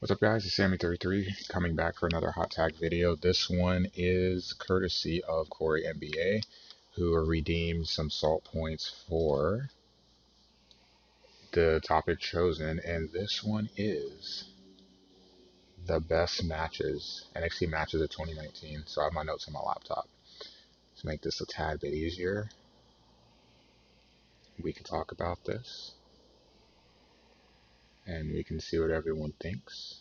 What's up, guys? It's Sammy33 coming back for another hot tag video. This one is courtesy of Coreynba, who redeemed some salt points for the topic chosen, and this one is the best matches, NXT matches of 2019. So I have my notes on my laptop to make this a tad bit easier. We can talk about this, and we can see what everyone thinks.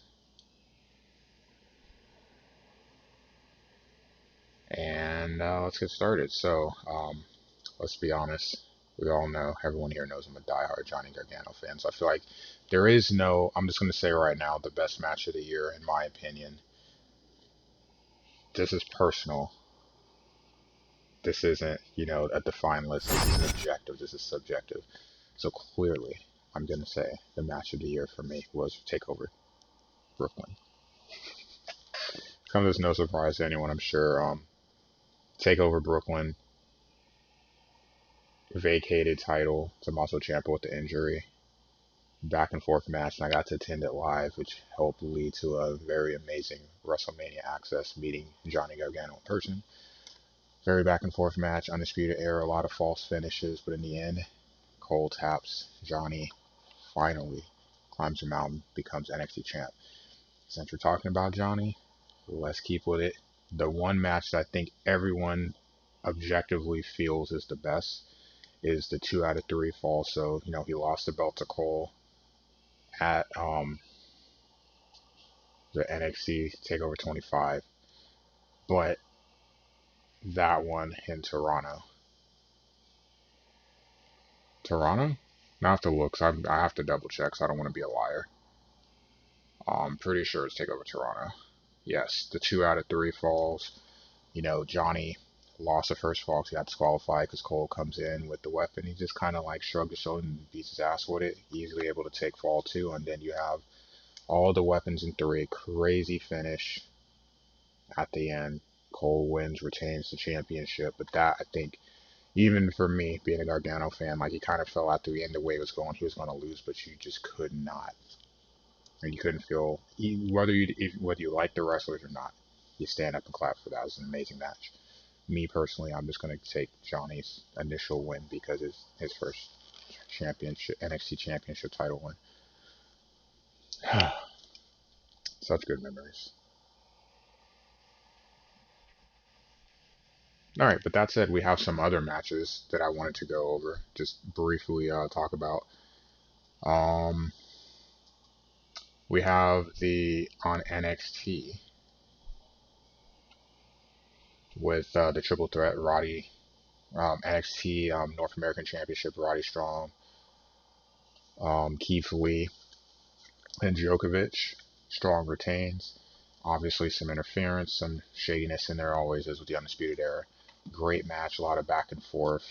And let's get started. So, let's be honest. We all know, everyone here knows I'm a diehard Johnny Gargano fan. So I feel like there is no, I'm just going to say right now, the best match of the year, in my opinion. This is personal. This isn't, a defined list. This isn't objective. This is subjective. So clearly, I'm going to say the match of the year for me was TakeOver Brooklyn. Comes as no surprise to anyone, I'm sure. TakeOver Brooklyn, vacated title. Tommaso Ciampa with the injury. Back and forth match, and I got to attend it live, which helped lead to a very amazing WrestleMania access, meeting Johnny Gargano in person. Very back and forth match, undisputed era, a lot of false finishes, but in the end, Cole taps Johnny, finally climbs the mountain, becomes NXT champ. Since we're talking about Johnny, let's keep with it. The one match that I think everyone objectively feels is the best is the 2 out of 3 fall. So, he lost the belt to Cole at the NXT TakeOver 25, but that one in Toronto. I have to look. So I have to double check. So I don't want to be a liar. I'm pretty sure it's TakeOver Toronto. Yes, the 2 out of 3 falls. Johnny lost the first fall because he got disqualified because Cole comes in with the weapon. He just kind of like shrugged his shoulder and beats his ass with it. Easily able to take fall 2, and then you have all the weapons in 3. Crazy finish at the end. Cole wins, retains the championship. But that, I think, even for me, being a Gargano fan, like, he kind of fell out the end the way it was going. He was going to lose, but you just could not. And you couldn't feel, whether you like the wrestlers or not, you stand up and clap for that. It was an amazing match. Me, personally, I'm just going to take Johnny's initial win because it's his first NXT championship title win. Such good memories. Alright, but that said, we have some other matches that I wanted to go over, just briefly talk about. We have on NXT with the triple threat, Roddy, NXT North American Championship, Roddy Strong, Keith Lee, and Djokovic. Strong retains. Obviously some interference, some shadiness in there, always is with the Undisputed Era. Great match, a lot of back and forth.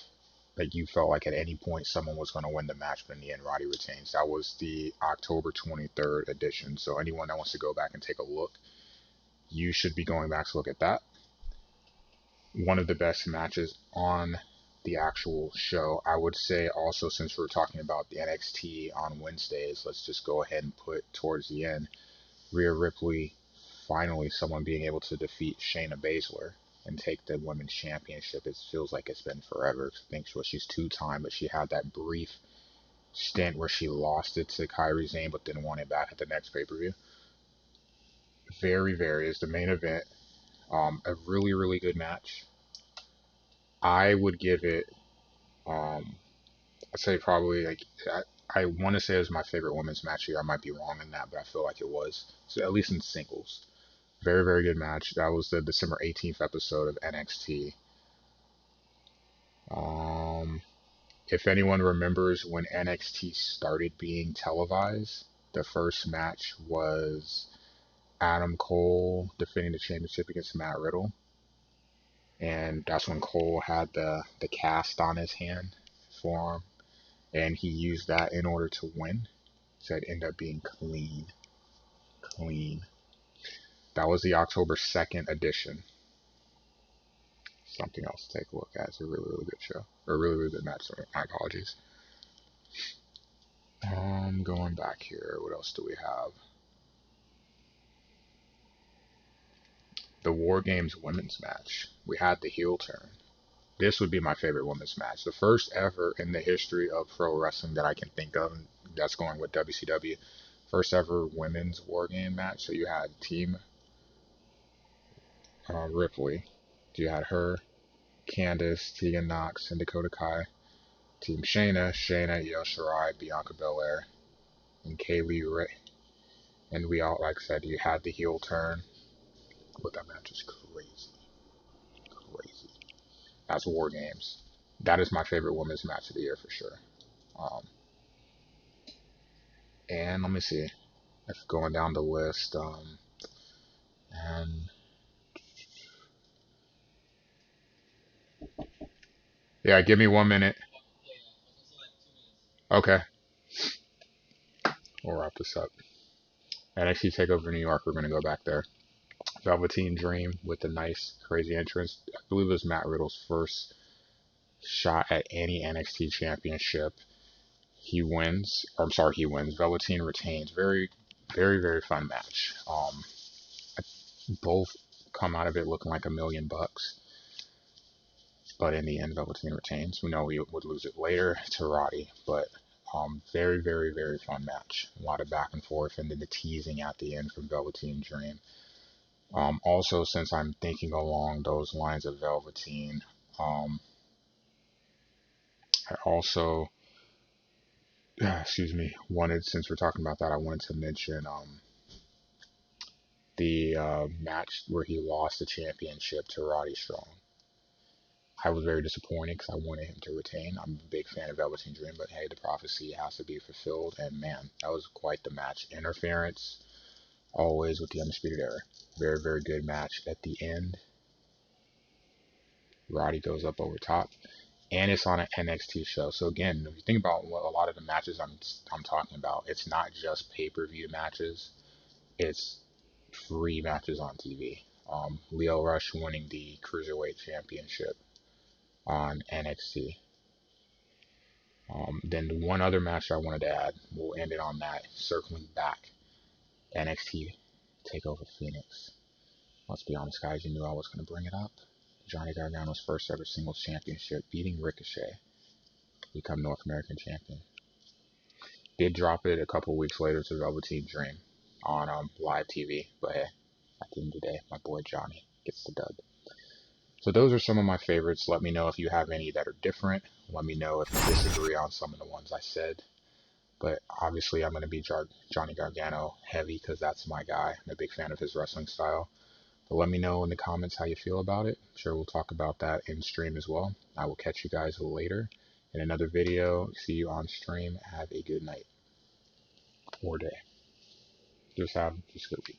Like, you felt like at any point someone was going to win the match, but in the end, Roddy retains. That was the October 23rd edition. So anyone that wants to go back and take a look, you should be going back to look at that. One of the best matches on the actual show. I would say also, since we're talking about the NXT on Wednesdays, let's just go ahead and put towards the end, Rhea Ripley, finally someone being able to defeat Shayna Baszler and take the women's championship. It feels like it's been forever. I think she's 2-time, but she had that brief stint where she lost it to Kairi Sane, but then won it back at the next pay-per-view. Very is the main event. A really, really good match. I would give it, I'd say probably, like, I want to say it was my favorite women's match here. I might be wrong in that, but I feel like it was. So at least in singles. Very good match. That was the December 18th episode of NXT. If anyone remembers when NXT started being televised, the first match was Adam Cole defending the championship against Matt Riddle. And that's when Cole had the cast on his hand, forearm, and he used that in order to win. So it ended up being clean. That was the October 2nd edition. Something else to take a look at. It's a really good show. Or a really good match. Sorry, my apologies. Going back here. What else do we have? the War Games women's match. We had the heel turn. This would be my favorite women's match. The first ever in the history of pro wrestling that I can think of, that's going with WCW. First ever women's War Game match. So you had Team Ripley. You had her, Candice, Tegan Knox, and Dakota Kai. Team Shayna, Io Shirai, Bianca Belair, and Kaylee Ray. And we all, like I said, you had the heel turn. But that match is crazy. Crazy. That's War Games. That is my favorite women's match of the year for sure. Um, and let me see. If going down the list, and yeah, give me 1 minute. Okay, we'll wrap this up. NXT TakeOver New York, we're gonna go back there. Velveteen Dream with a nice, crazy entrance. I believe it was Matt Riddle's first shot at any NXT championship. He wins. Or, I'm sorry, he wins. Velveteen retains. Very, very, very fun match. Both come out of it looking like $1,000,000, but in the end, Velveteen retains. We know he would lose it later to Roddy, but very, very, very fun match. A lot of back and forth, and then the teasing at the end from Velveteen Dream. Also, since I'm thinking along those lines of Velveteen, I also, excuse me, since we're talking about that, I wanted to mention the match where he lost the championship to Roddy Strong. I was very disappointed because I wanted him to retain. I'm a big fan of Velveteen Dream, but hey, the prophecy has to be fulfilled. And man, that was quite the match. Interference, always with the Undisputed Era. Very, very good match. At the end, Roddy goes up over top, and it's on an NXT show. So again, if you think about what a lot of the matches I'm talking about, it's not just pay-per-view matches. It's free matches on TV. Leo Rush winning the Cruiserweight Championship on NXT. Then the one other match I wanted to add, we'll end it on that, circling back, NXT TakeOver Phoenix. Let's be honest, guys, you knew I was going to bring it up. Johnny Gargano's first ever singles championship, beating Ricochet, become North American champion. Did drop it a couple weeks later to Velveteen Dream on live TV, but hey, at the end of the day, my boy Johnny gets the dub. So those are some of my favorites. Let me know if you have any that are different. Let me know if you disagree on some of the ones I said. But obviously, I'm going to be Johnny Gargano heavy because that's my guy. I'm a big fan of his wrestling style. But let me know in the comments how you feel about it. I'm sure we'll talk about that in stream as well. I will catch you guys later in another video. See you on stream. Have a good night or day. Just a good week.